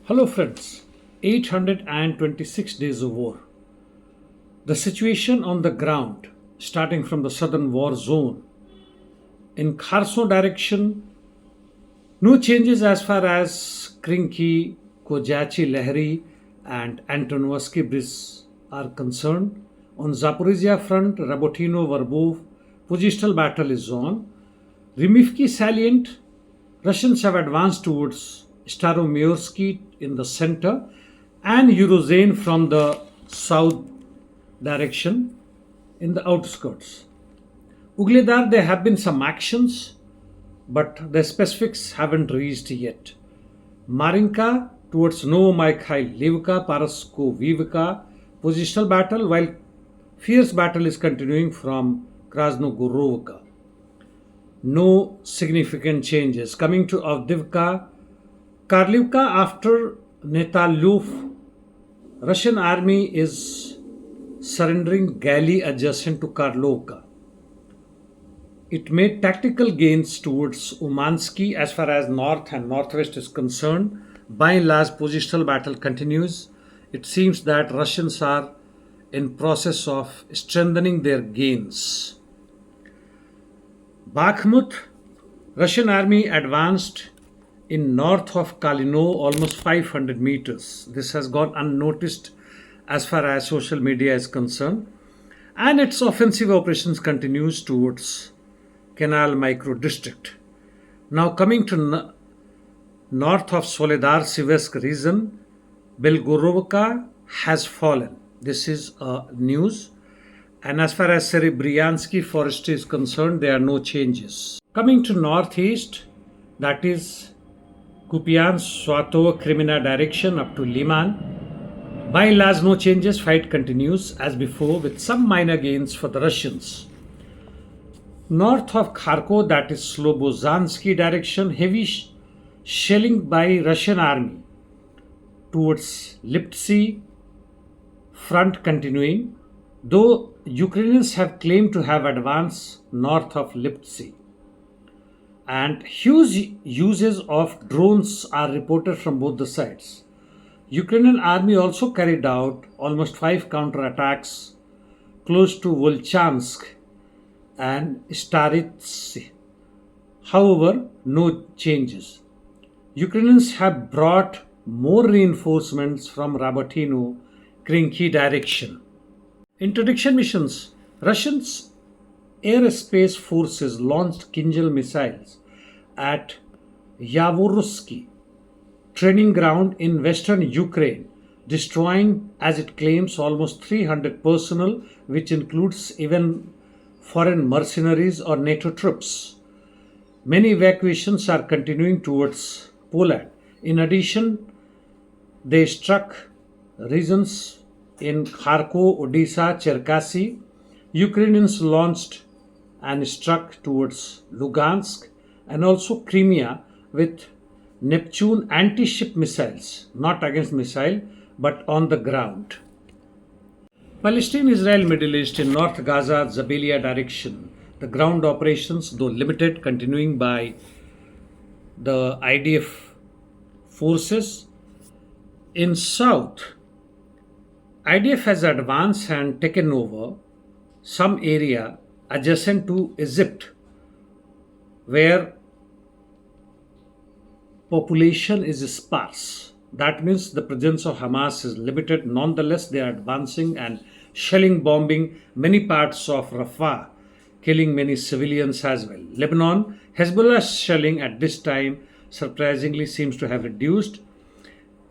Hello, friends. 826 days of war. The situation on the ground, starting from the southern war zone, in Kherson direction, no changes as far as Krinky, Kojachi, Lehri, and Antonovsky bridges are concerned. On Zaporizhia front, Rabotino, Verbov, positional battle is on. Vremivki salient, Russians have advanced towards Staromayorsky in the center and Eurozane from the south direction in the outskirts. Ugledar, there have been some actions, but the specifics haven't reached yet. Marinka towards Novomykhailivka, Paraskovivka, positional battle, while fierce battle is continuing from Krasnohorivka. No significant changes. Coming to Avdiivka, Karlivka after Netalov, Russian army is surrendering galley adjacent to Karlovka. It made tactical gains towards Umansky as far as north and northwest is concerned. By and large, positional battle continues. It seems that Russians are in process of strengthening their gains. Bakhmut, Russian army advanced in north of Kalino almost 500 meters. This has gone unnoticed as far as social media is concerned. And its offensive operations continues towards Canal micro district. Now coming to north of Soledar-Siversk region, Belgorovka has fallen. This is news. And as far as Serebryansky forest is concerned, there are no changes. Coming to northeast, that is Kupian, Swato, Krimina direction up to Liman. By and large, no changes. Fight continues as before with some minor gains for the Russians. North of Kharkov, that is Slobozhanske direction, heavy shelling by Russian army towards Liptsy, front continuing, though Ukrainians have claimed to have advanced north of Liptsy. And huge uses of drones are reported from both the sides. Ukrainian army also carried out almost 5 counterattacks close to Volchansk and Staritsy. However, no changes. Ukrainians have brought more reinforcements from Rabotino, Krinky direction. Interdiction missions. Russians aerospace forces launched Kinjal missiles at Yavorosky training ground in western Ukraine, destroying, as it claims, almost 300 personnel, which includes even foreign mercenaries or NATO troops. Many evacuations are continuing towards Poland. In addition, they struck regions in Kharkov, Odisha, Cherkasy. Ukrainians launched and struck towards Lugansk and also Crimea with Neptune anti-ship missiles, not against missile, but on the ground. Palestine, Israel, Middle East in North Gaza, Zabalia direction. The ground operations, though limited, continuing by the IDF forces. In South, IDF has advanced and taken over some area adjacent to Egypt where population is sparse. That means the presence of Hamas is limited. Nonetheless, they are advancing and shelling, bombing many parts of Rafah, killing many civilians as well. Lebanon, Hezbollah's shelling at this time surprisingly seems to have reduced.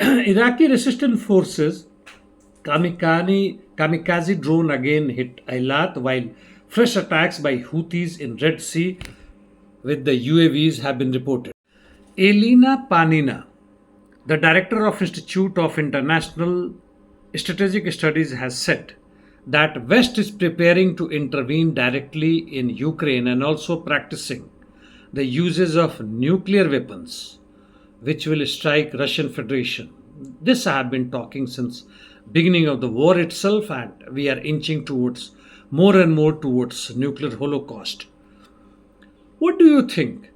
Iraqi resistance forces kamikaze drone again hit Eilat, while fresh attacks by Houthis in Red Sea with the UAVs have been reported. Elena Panina, the director of Institute of International Strategic Studies, has said that West is preparing to intervene directly in Ukraine and also practicing the uses of nuclear weapons which will strike Russian Federation. This I have been talking since beginning of the war itself, and we are inching towards more and more towards nuclear holocaust. What do you think?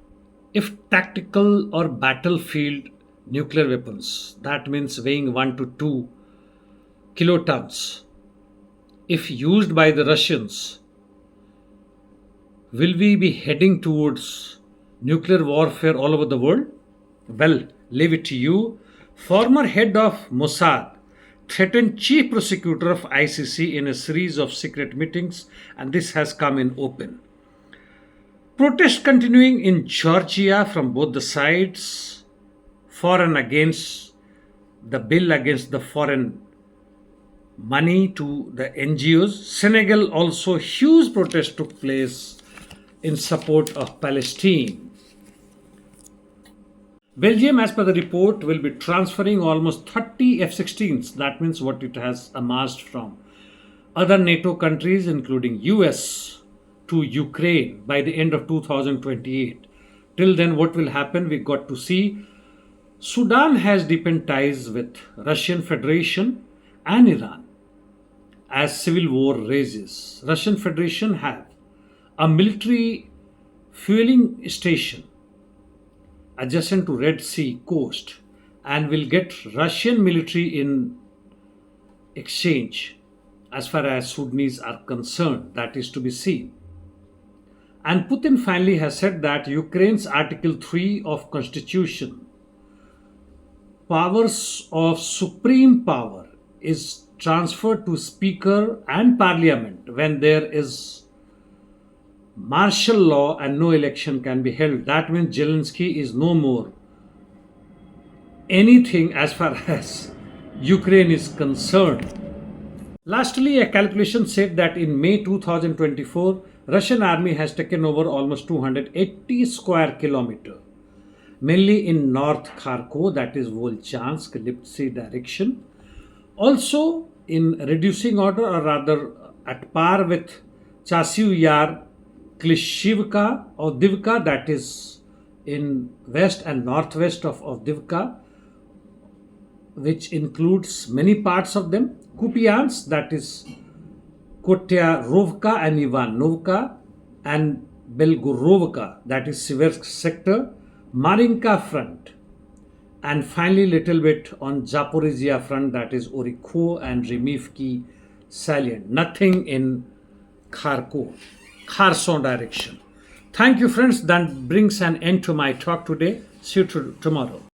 If tactical or battlefield nuclear weapons. That means weighing 1 to 2 kilotons. If used by the Russians, will we be heading towards nuclear warfare all over the world? Well, leave it to you. Former head of Mossad threatened chief prosecutor of ICC in a series of secret meetings, and this has come in open. Protests continuing in Georgia from both the sides, for and against the bill against the foreign money to the NGOs. Senegal also huge protests took place in support of Palestine. Belgium, as per the report, will be transferring almost 30 F-16s. That means what it has amassed from other NATO countries, including US, to Ukraine by the end of 2028. Till then, what will happen? We got to see. Sudan has deepened ties with Russian Federation and Iran as civil war rages. Russian Federation have a military fueling station adjacent to Red Sea coast and will get Russian military in exchange as far as Sudanese are concerned. That is to be seen. And Putin finally has said that Ukraine's Article 3 of Constitution, powers of supreme power, is transferred to Speaker and Parliament when there is martial law and no election can be held. That means Zelensky is no more anything as far as Ukraine is concerned. Lastly, a calculation said that in May 2024, Russian army has taken over almost 280 square kilometers, mainly in North Kharkov, that is Volchansk, Lipsy direction. Also in reducing order, or rather at par with Chasiv Yar, Klishivka, Avdiivka, that is in west and northwest of Avdiivka, which includes many parts of them. Kupiansk, that is Kotyarovka and Ivanovka, and Belgorovka, that is Siversk sector, Marinka front, and finally little bit on Zaporizhia front, that is Orikho and Vremivka Salient. Nothing in Kherson direction. Thank you, friends. That brings an end to my talk today. See you tomorrow.